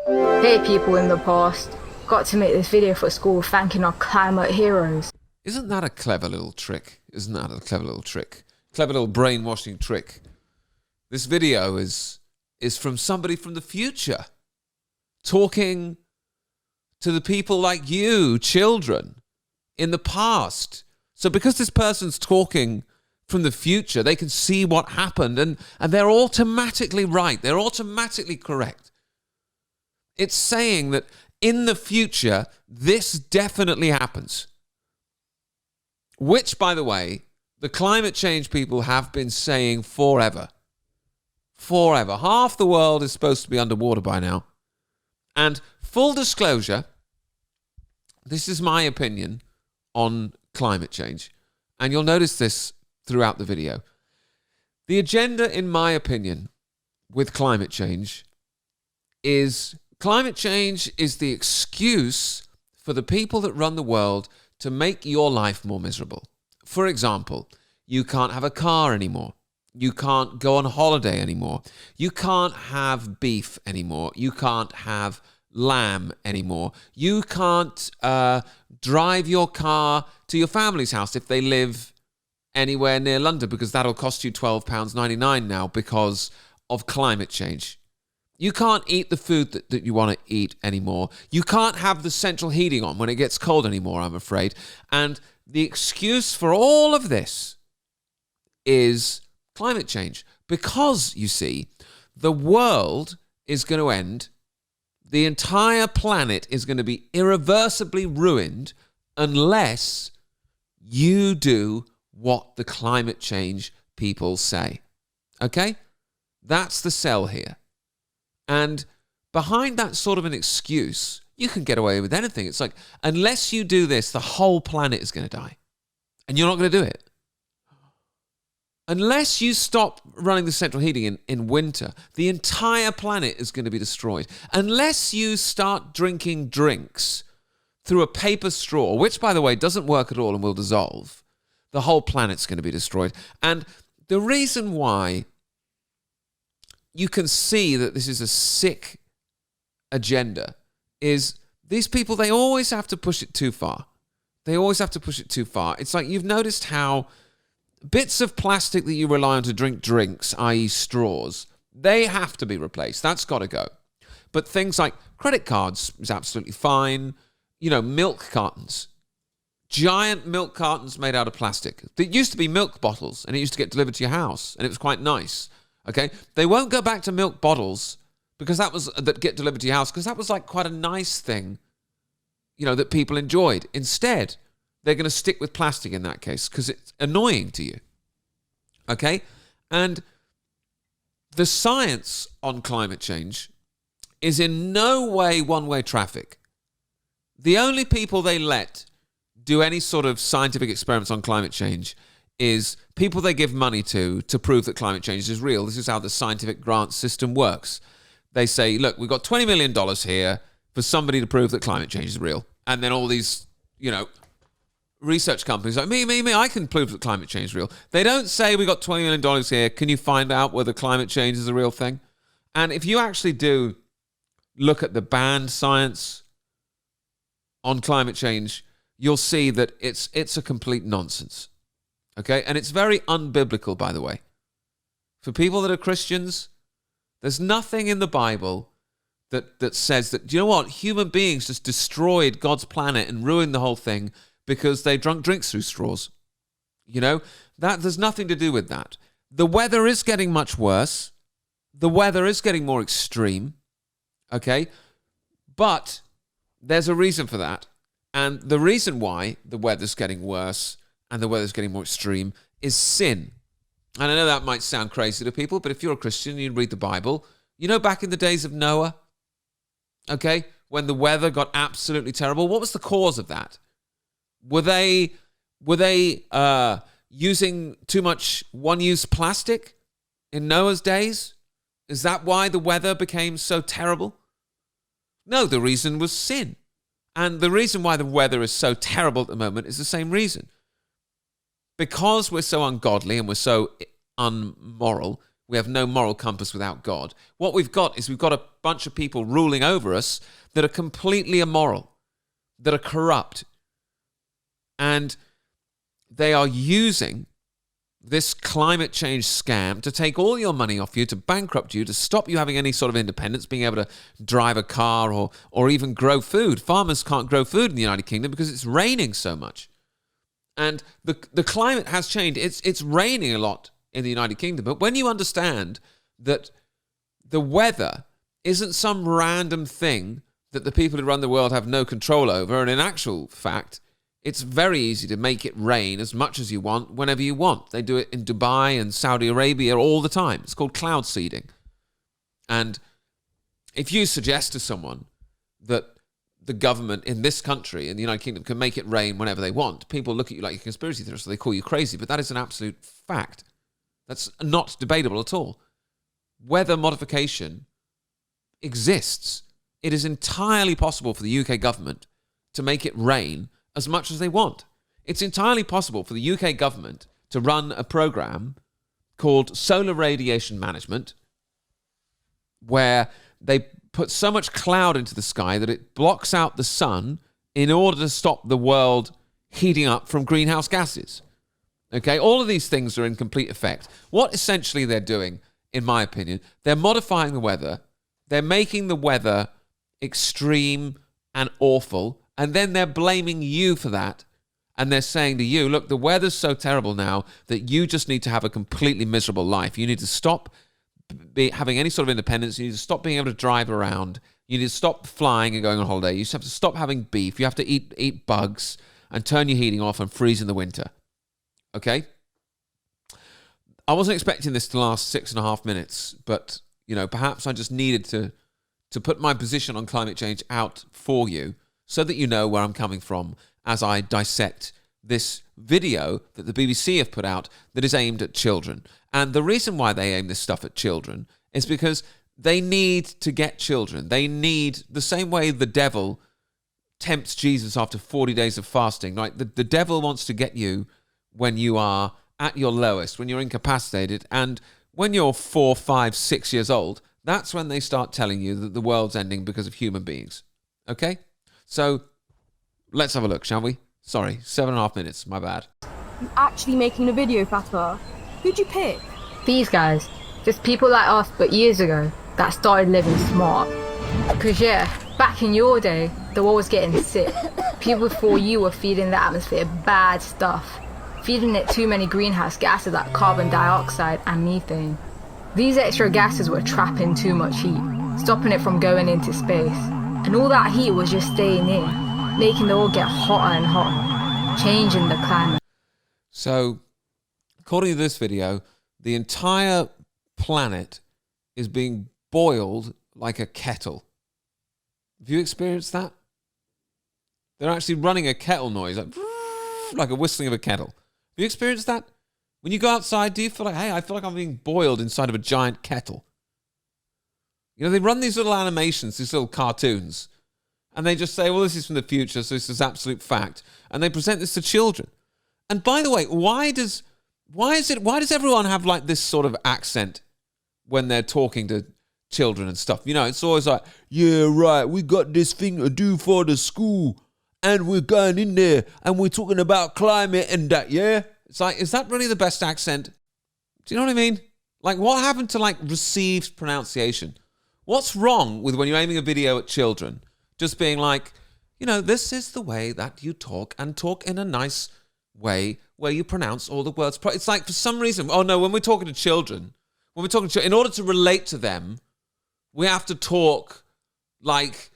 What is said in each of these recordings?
Hey people in the past, got to make this video for school thanking our climate heroes. Isn't that a clever little trick? Isn't that a clever little trick? Clever little brainwashing trick. This video is from somebody from the future talking to the people like you, children, in the past. So because this person's talking from the future, they can see what happened and they're automatically right. They're automatically correct. It's saying that in the future, this definitely happens. Which, by the way, the climate change people have been saying forever. Forever. Half the world is supposed to be underwater by now. And full disclosure, this is my opinion on climate change. And you'll notice this throughout the video. The agenda, in my opinion, with climate change is the excuse for the people that run the world to make your life more miserable. For example, you can't have a car anymore. You can't go on holiday anymore. You can't have beef anymore. You can't have lamb anymore. You can't drive your car to your family's house if they live anywhere near London, because that'll cost you £12.99 now because of climate change. You can't eat the food that you want to eat anymore. You can't have the central heating on when it gets cold anymore, I'm afraid. And the excuse for all of this is climate change. Because, you see, the world is going to end. The entire planet is going to be irreversibly ruined unless you do what the climate change people say. Okay? That's the sell here. And behind that sort of an excuse, you can get away with anything. It's like, unless you do this, the whole planet is going to die. And you're not going to do it. Unless you stop running the central heating in winter, the entire planet is going to be destroyed. Unless you start drinking drinks through a paper straw, which, by the way, doesn't work at all and will dissolve, the whole planet's going to be destroyed. And the reason why you can see that this is a sick agenda is these people, they always have to push it too far. They always have to push it too far. It's like you've noticed how bits of plastic that you rely on to drink drinks, i.e. straws, they have to be replaced. That's got to go. But things like credit cards is absolutely fine. You know, milk cartons. Giant milk cartons made out of plastic. It used to be milk bottles and it used to get delivered to your house and it was quite nice. Okay, they won't go back to milk bottles because that get delivered to your house, because that was like quite a nice thing, you know, that people enjoyed. Instead, they're going to stick with plastic in that case because it's annoying to you. Okay, and the science on climate change is in no way one-way traffic. The only people they let do any sort of scientific experiments on climate change is people they give money to prove that climate change is real. This is how the scientific grant system works. They say, look, we've got $20 million here for somebody to prove that climate change is real. And then all these, you know, research companies like, me, I can prove that climate change is real. They don't say we got $20 million here. Can you find out whether climate change is a real thing? And if you actually do look at the banned science on climate change, you'll see that it's a complete nonsense. Okay, and it's very unbiblical, by the way. For people that are Christians, there's nothing in the Bible that says that, do you know what? Human beings just destroyed God's planet and ruined the whole thing because they drunk drinks through straws. You know, there's nothing to do with that. The weather is getting much worse. The weather is getting more extreme. Okay, but there's a reason for that. And the reason why the weather's getting worse and the weather's getting more extreme is sin. And I know that might sound crazy to people, but if you're a Christian and you read the Bible, you know back in the days of Noah, okay, when the weather got absolutely terrible, what was the cause of that? Were they using too much one-use plastic in Noah's days? Is that why the weather became so terrible? No, the reason was sin. And the reason why the weather is so terrible at the moment is the same reason. Because we're so ungodly and we're so unmoral, We have no moral compass without God. What we've got is we've got a bunch of people ruling over us that are completely immoral, that are corrupt. And they are using this climate change scam to take all your money off you, to bankrupt you, to stop you having any sort of independence, being able to drive a car or even grow food. Farmers can't grow food in the United Kingdom because it's raining so much. And the climate has changed. It's raining a lot in the United Kingdom. But when you understand that the weather isn't some random thing that the people who run the world have no control over, and in actual fact, it's very easy to make it rain as much as you want, whenever you want. They do it in Dubai and Saudi Arabia all the time. It's called cloud seeding. And if you suggest to someone that the government in this country, in the United Kingdom, can make it rain whenever they want, people look at you like a conspiracy theorist, so they call you crazy. But that is an absolute fact. That's not debatable at all. Weather modification exists. It is entirely possible for the UK government to make it rain as much as they want. It's entirely possible for the UK government to run a program called solar radiation management, where they put so much cloud into the sky that it blocks out the sun in order to stop the world heating up from greenhouse gases. Okay, all of these things are in complete effect. What essentially they're doing, in my opinion, they're modifying the weather, they're making the weather extreme and awful, and then they're blaming you for that. And they're saying to you, look, the weather's so terrible now that you just need to have a completely miserable life. You need to stop having any sort of independence. You need to stop being able to drive around. You need to stop flying and going on holiday. You just have to stop having beef. You have to eat bugs and turn your heating off and freeze in the winter. Okay? I wasn't expecting this to last 6.5 minutes, but, perhaps I just needed to put my position on climate change out for you so that you know where I'm coming from as I dissect this video that the BBC have put out that is aimed at children. And the reason why they aim this stuff at children is because they need to get children. They need, the same way the devil tempts Jesus after 40 days of fasting, right? The devil wants to get you when you are at your lowest, when you're incapacitated, and when you're 4, 5, 6 years old, that's when they start telling you that the world's ending because of human beings. Okay? So let's have a look, shall we? Sorry, 7.5 minutes, my bad. You actually making a video, Fatwa? Who'd you pick? These guys, just people like us, but years ago, that started living smart. Because back in your day, the world was getting sick. People before you were feeding the atmosphere bad stuff, feeding it too many greenhouse gases like carbon dioxide and methane. These extra gases were trapping too much heat, stopping it from going into space. And all that heat was just staying in, making the world get hotter and hotter, changing the climate. So, according to this video, the entire planet is being boiled like a kettle. Have you experienced that? They're actually running a kettle noise, like a whistling of a kettle. Have you experienced that? When you go outside, do you feel like, hey, I feel like I'm being boiled inside of a giant kettle? They run these little animations, these little cartoons, and they just say, well, this is from the future, so this is absolute fact. And they present this to children. And by the way, why does everyone have like this sort of accent when they're talking to children and stuff? It's always like, yeah, right, we got this thing to do for the school, and we're going in there, and we're talking about climate and that, yeah? It's like, is that really the best accent? Do you know what I mean? Like, what happened to, like, received pronunciation? What's wrong with when you're aiming a video at children, just being like, this is the way that you talk, and talk in a nice way where you pronounce all the words. It's like, for some reason, when we're talking to children, in order to relate to them, we have to talk like,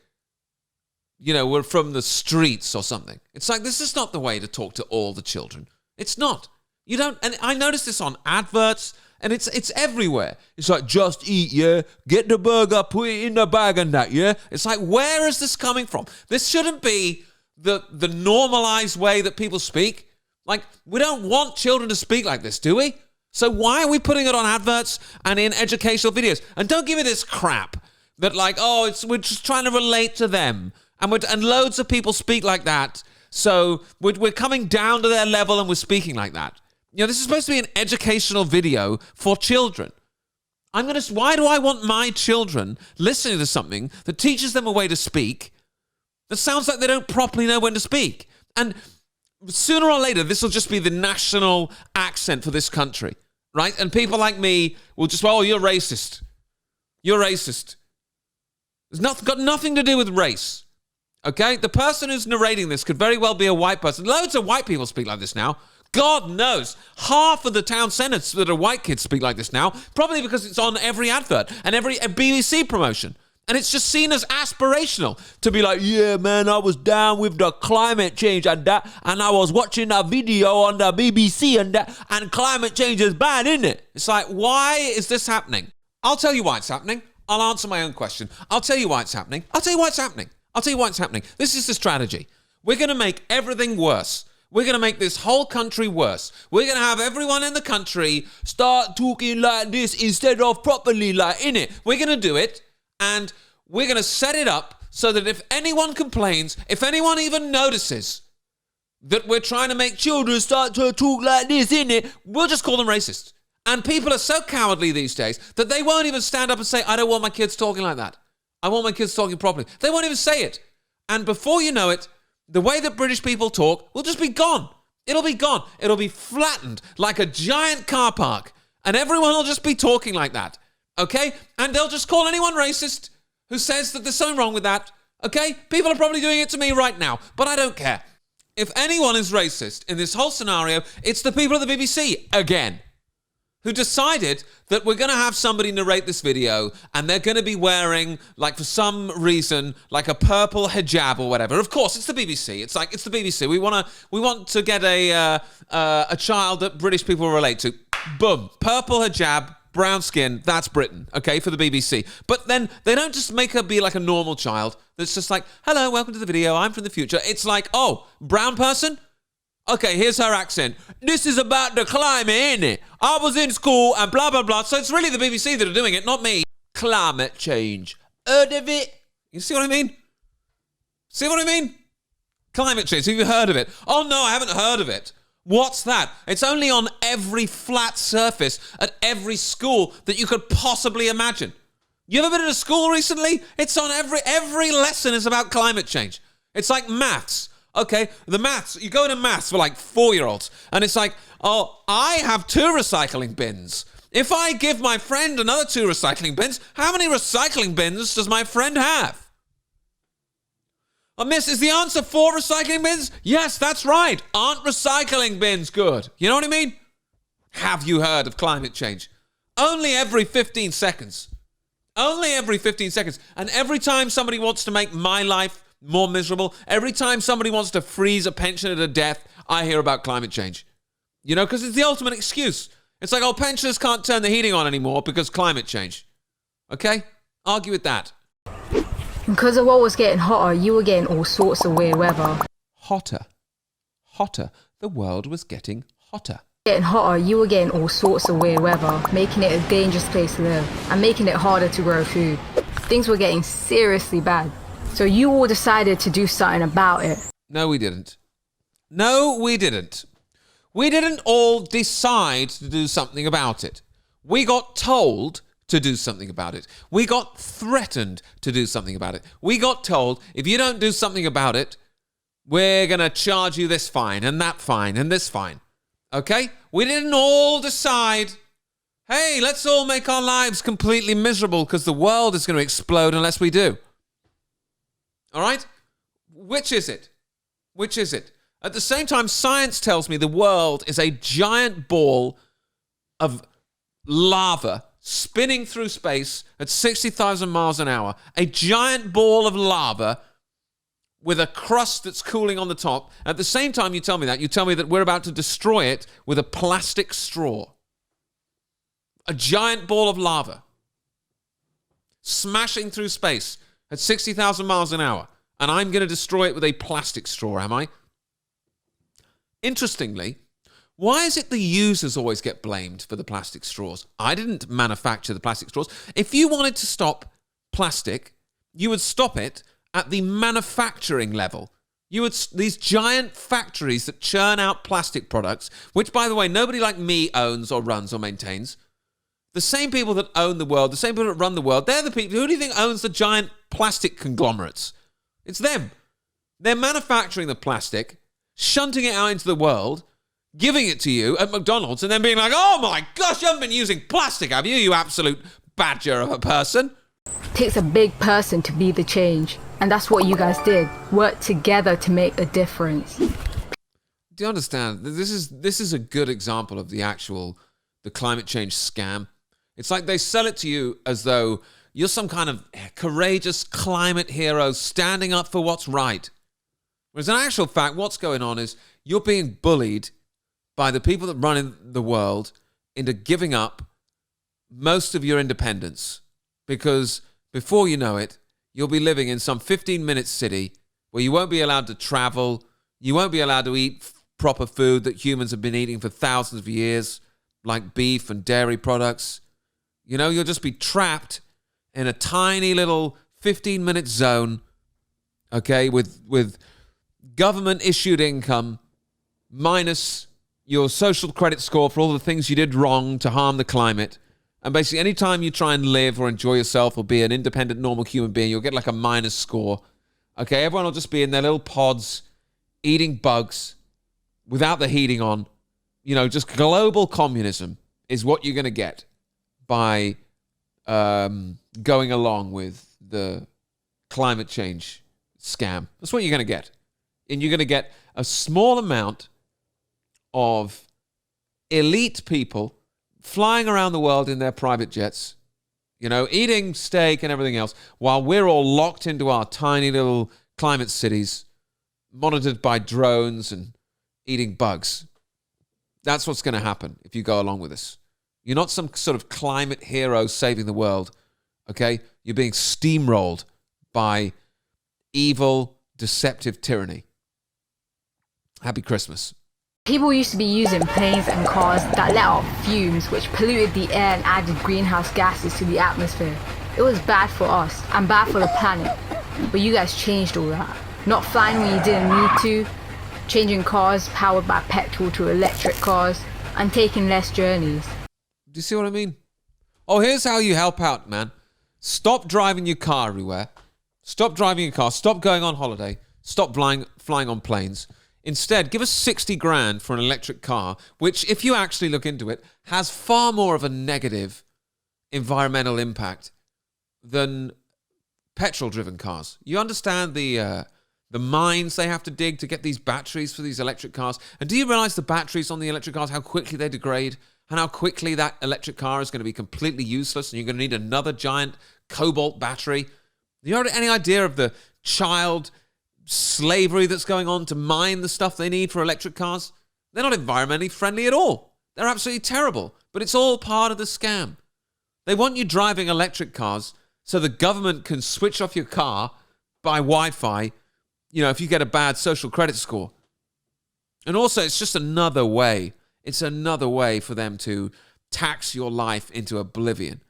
we're from the streets or something. It's like, this is not the way to talk to all the children. It's not. You don't, and I noticed this on adverts, and it's everywhere. It's like, just eat, yeah? Get the burger, put it in the bag and that, yeah? It's like, where is this coming from? This shouldn't be the normalized way that people speak. Like, we don't want children to speak like this, do we? So why are we putting it on adverts and in educational videos? And don't give me this crap that like, we're just trying to relate to them. And loads of people speak like that. So we're coming down to their level and we're speaking like that. This is supposed to be an educational video for children. Why do I want my children listening to something that teaches them a way to speak that sounds like they don't properly know when to speak? And sooner or later, this will just be the national accent for this country, right? And people like me will just, oh, you're racist. You're racist. It's got nothing to do with race, okay? The person who's narrating this could very well be a white person. Loads of white people speak like this now. God knows, half of the town centres that are white kids speak like this now, probably because it's on every advert and every BBC promotion. And it's just seen as aspirational to be like, yeah, man, I was down with the climate change and that, and I was watching a video on the BBC and that, and climate change is bad, isn't it? It's like, why is this happening? I'll tell you why it's happening. I'll answer my own question. I'll tell you why it's happening. I'll tell you why it's happening. I'll tell you why it's happening. This is the strategy. We're going to make everything worse. We're going to make this whole country worse. We're going to have everyone in the country start talking like this instead of properly like in it. We're going to do it, and we're going to set it up so that if anyone complains, if anyone even notices that we're trying to make children start to talk like this in it, we'll just call them racist. And people are so cowardly these days that they won't even stand up and say, I don't want my kids talking like that. I want my kids talking properly. They won't even say it. And before you know it, the way that British people talk will just be gone. It'll be gone. It'll be flattened like a giant car park. And everyone will just be talking like that. Okay? And they'll just call anyone racist who says that there's something wrong with that. Okay? People are probably doing it to me right now. But I don't care. If anyone is racist in this whole scenario, it's the people of the BBC again, who decided that we're going to have somebody narrate this video and they're going to be wearing, like, for some reason, like a purple hijab or whatever. Of course, it's the BBC. It's the BBC. We want to get a child that British people relate to. Boom. Purple hijab, brown skin. That's Britain, okay, for the BBC. But then they don't just make her be like a normal child that's just like, hello, welcome to the video. I'm from the future. It's like, oh, brown person? Okay, here's her accent. This is about the climate, innit? I was in school and blah, blah, blah. So it's really the BBC that are doing it, not me. Climate change. Heard of it? You see what I mean? See what I mean? Climate change. Have you heard of it? Oh, no, I haven't heard of it. What's that? It's only on every flat surface at every school that you could possibly imagine. You ever been in a school recently? It's on every lesson is about climate change. It's like maths. Okay, the maths, you go into maths for like 4-year-olds, and it's like, oh, I have 2 recycling bins. If I give my friend another 2 recycling bins, how many recycling bins does my friend have? Oh, miss, is the answer 4 recycling bins? Yes, that's right. Aren't recycling bins good? You know what I mean? Have you heard of climate change? Only every 15 seconds. Only every 15 seconds. And every time somebody wants to make my life more miserable, every time somebody wants to freeze a pensioner to death, I hear about climate change. You know, because it's the ultimate excuse. It's like, oh, pensioners can't turn the heating on anymore because climate change. Okay? Argue with that. Because the world was getting hotter, you were getting all sorts of weird weather. Hotter. Hotter. The world was getting hotter. Getting hotter, you were getting all sorts of weird weather, making it a dangerous place to live and making it harder to grow food. Things were getting seriously bad. So you all decided to do something about it. No, we didn't. No, we didn't. We didn't all decide to do something about it. We got told to do something about it. We got threatened to do something about it. We got told, if you don't do something about it, we're going to charge you this fine and that fine and this fine. Okay? We didn't all decide, hey, let's all make our lives completely miserable because the world is going to explode unless we do. All right? Which is it? Which is it? At the same time, science tells me the world is a giant ball of lava spinning through space at 60,000 miles an hour. A giant ball of lava with a crust that's cooling on the top. At the same time you tell me that we're about to destroy it with a plastic straw. A giant ball of lava smashing through space at 60,000 miles an hour, and I'm going to destroy it with a plastic straw, am I? Interestingly, why is it the users always get blamed for the plastic straws? I didn't manufacture the plastic straws. If you wanted to stop plastic, you would stop it at the manufacturing level. These giant factories that churn out plastic products, which, by the way, nobody like me owns or runs or maintains. The same people that own the world, the same people that run the world, they're the people. Who do you think owns the giant plastic conglomerates? It's them. They're manufacturing the plastic, shunting it out into the world, giving it to you at McDonald's, and then being like, oh my gosh, you haven't been using plastic, have you, you absolute badger of a person? It takes a big person to be the change. And that's what you guys did. Work together to make a difference. Do you understand? This is a good example of the climate change scam. It's like they sell it to you as though you're some kind of courageous climate hero standing up for what's right. Whereas in actual fact, what's going on is you're being bullied by the people that run the world into giving up most of your independence. Because before you know it, you'll be living in some 15-minute city where you won't be allowed to travel, you won't be allowed to eat proper food that humans have been eating for thousands of years, like beef and dairy products. You know, you'll just be trapped in a tiny little 15-minute zone, okay, with government-issued income minus your social credit score for all the things you did wrong to harm the climate. And basically, any time you try and live or enjoy yourself or be an independent, normal human being, you'll get like a minus score. Okay, everyone will just be in their little pods, eating bugs, without the heating on. You know, just global communism is what you're going to get by going along with the climate change scam. That's what you're going to get. And you're going to get a small amount of elite people flying around the world in their private jets, you know, eating steak and everything else, while we're all locked into our tiny little climate cities, monitored by drones and eating bugs. That's what's going to happen if you go along with this. You're not some sort of climate hero saving the world, okay? You're being steamrolled by evil, deceptive tyranny. Happy Christmas. People used to be using planes and cars that let out fumes which polluted the air and added greenhouse gases to the atmosphere. It was bad for us and bad for the planet. But you guys changed all that. Not flying when you didn't need to, changing cars powered by petrol to electric cars, and taking less journeys. Do you see what I mean? Oh, here's how you help out, man. Stop driving your car everywhere. Stop driving your car. Stop going on holiday. Stop flying on planes. Instead, give us 60 grand for an electric car, which, if you actually look into it, has far more of a negative environmental impact than petrol-driven cars. You understand the mines they have to dig to get these batteries for these electric cars? And do you realize the batteries on the electric cars, how quickly they degrade, and how quickly that electric car is going to be completely useless, and you're going to need another giant cobalt battery? Do you have any idea of the child slavery that's going on to mine the stuff they need for electric cars? They're not environmentally friendly at all. They're absolutely terrible. But it's all part of the scam. They want you driving electric cars so the government can switch off your car by Wi-Fi, you know, if you get a bad social credit score. And also, it's just another way. It's another way for them to tax your life into oblivion.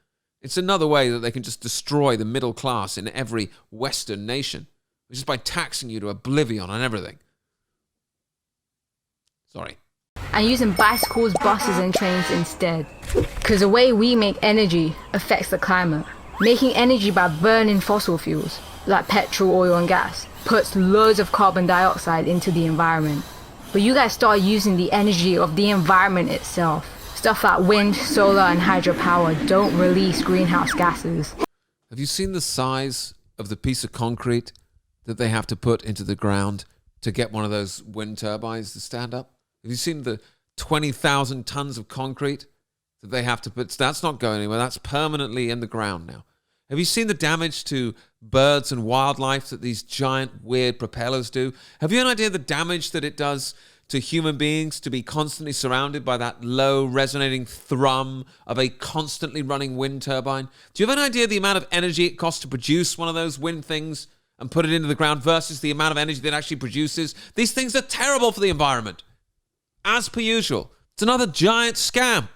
It's another way that they can just destroy the middle class in every Western nation, just by taxing you to oblivion on everything. Sorry. And using bicycles, buses and trains instead. Because the way we make energy affects the climate. Making energy by burning fossil fuels, like petrol, oil and gas, puts loads of carbon dioxide into the environment. But you guys start using the energy of the environment itself. Stuff like wind, solar and hydropower don't release greenhouse gases. Have you seen the size of the piece of concrete that they have to put into the ground to get one of those wind turbines to stand up? Have you seen the 20,000 tons of concrete that they have to put? That's not going anywhere. That's permanently in the ground now. Have you seen the damage to birds and wildlife that these giant weird propellers do? Have you an idea of the damage that it does to human beings to be constantly surrounded by that low resonating thrum of a constantly running wind turbine? Do you have an idea of the amount of energy it costs to produce one of those wind things and put it into the ground versus the amount of energy that it actually produces? These things are terrible for the environment. As per usual. It's another giant scam.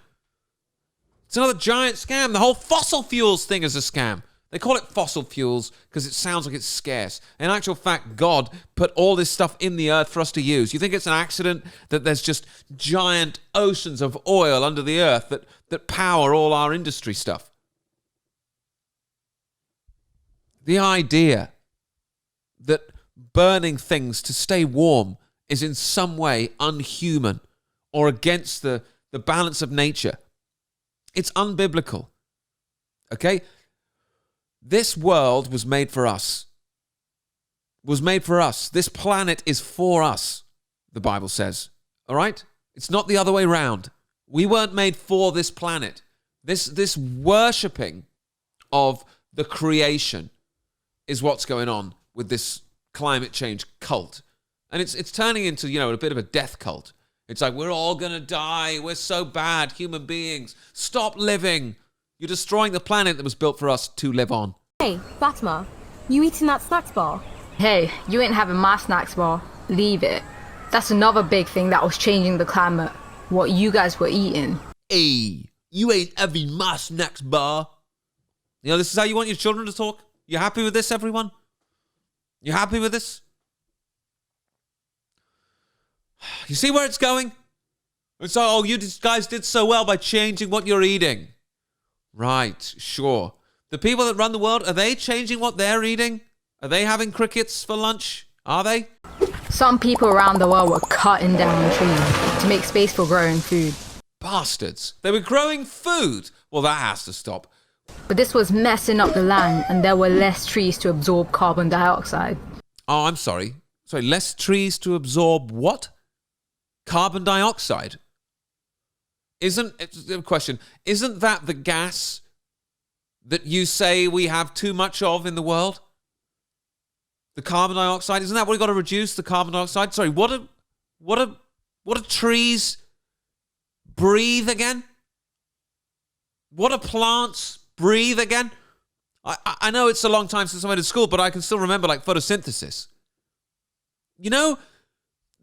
It's another giant scam. The whole fossil fuels thing is a scam. They call it fossil fuels because it sounds like it's scarce. In actual fact, God put all this stuff in the earth for us to use. You think it's an accident that there's just giant oceans of oil under the earth that power all our industry stuff? The idea that burning things to stay warm is in some way unhuman or against the balance of nature, it's unbiblical. Okay? This world was made for us. Was made for us. This planet is for us, the Bible says. All right? It's not the other way around. We weren't made for this planet. This worshipping of the creation is what's going on with this climate change cult. And it's turning into, a bit of a death cult. It's like, we're all going to die. We're so bad, human beings. Stop living. You're destroying the planet that was built for us to live on. Hey, Fatima, you eating that snacks bar? Hey, you ain't having my snacks bar. Leave it. That's another big thing that was changing the climate. What you guys were eating. Hey, you ain't having my snacks bar. This is how you want your children to talk? You happy with this, everyone? You happy with this? You see where it's going? It's like, oh, you guys did so well by changing what you're eating. Right, sure. The people that run the world, are they changing what they're eating? Are they having crickets for lunch? Are they? Some people around the world were cutting down trees to make space for growing food. Bastards. They were growing food. Well, that has to stop. But this was messing up the land, and there were less trees to absorb carbon dioxide. Oh, I'm sorry. Sorry, less trees to absorb what? Carbon dioxide. Isn't that the gas that you say we have too much of in the world? The carbon dioxide, isn't that what we got to reduce, the carbon dioxide? Sorry, what do trees breathe again? What do plants breathe again? I know it's a long time since I went to school, but I can still remember photosynthesis.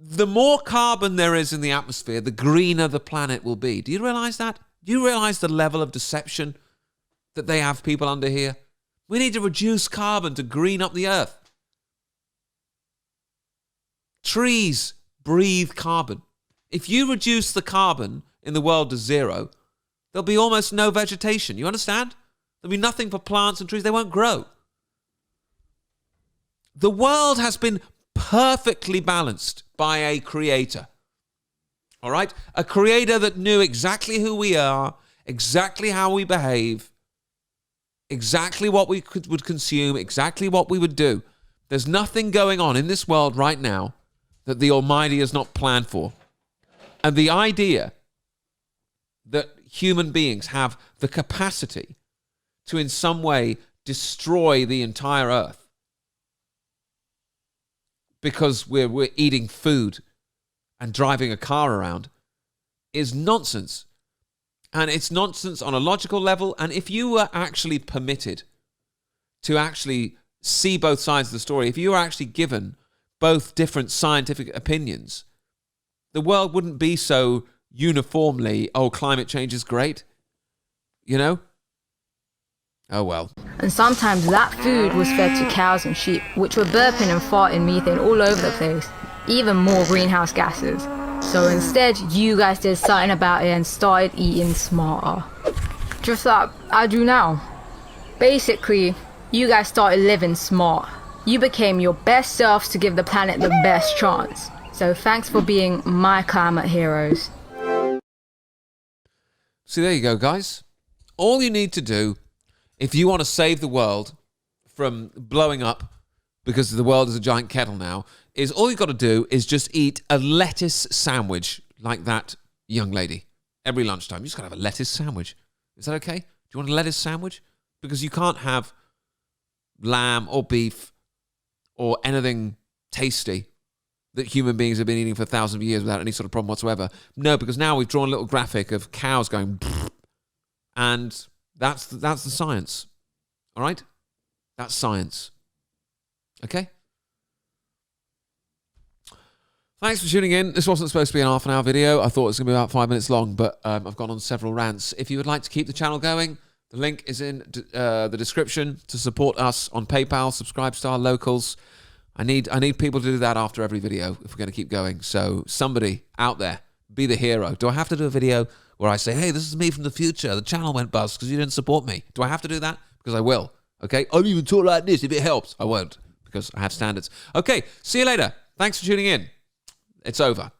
The more carbon there is in the atmosphere, the greener the planet will be. Do you realize that? Do you realize the level of deception that they have people under here? We need to reduce carbon to green up the earth. Trees breathe carbon. If you reduce the carbon in the world to zero, there'll be almost no vegetation. You understand? There'll be nothing for plants and trees. They won't grow. The world has been perfectly balanced by a creator. All right? A creator that knew exactly who we are, exactly how we behave, exactly what we would consume, exactly what we would do. There's nothing going on in this world right now that the Almighty has not planned for. And the idea that human beings have the capacity to in some way destroy the entire earth because we're eating food and driving a car around is nonsense. And it's nonsense on a logical level. And if you were actually permitted to actually see both sides of the story, if you were actually given both different scientific opinions, the world wouldn't be so uniformly, oh, climate change is great. Oh, well. And sometimes that food was fed to cows and sheep, which were burping and farting methane all over the place. Even more greenhouse gases. So instead, you guys did something about it and started eating smarter. Just like I do now. Basically, you guys started living smart. You became your best selves to give the planet the best chance. So thanks for being my climate heroes. See, there you go, guys. All you need to do, if you want to save the world from blowing up, because the world is a giant kettle now, is all you've got to do is just eat a lettuce sandwich like that young lady every lunchtime. You just got to have a lettuce sandwich. Is that okay? Do you want a lettuce sandwich? Because you can't have lamb or beef or anything tasty that human beings have been eating for thousands of years without any sort of problem whatsoever. No, because now we've drawn a little graphic of cows going and that's the science. All right? That's science. Okay? Thanks for tuning in. This wasn't supposed to be an half-an-hour video. I thought it was going to be about 5 minutes long, but I've gone on several rants. If you would like to keep the channel going, The link is in the description to support us on PayPal, Subscribestar, Locals. I need people to do that after every video if we're going to keep going. So somebody out there, be the hero. Do I have to do a video where I say, hey, this is me from the future. The channel went bust because you didn't support me. Do I have to do that? Because I will. Okay? I'll even talk like this if it helps. I won't because I have standards. Okay, see you later. Thanks for tuning in. It's over.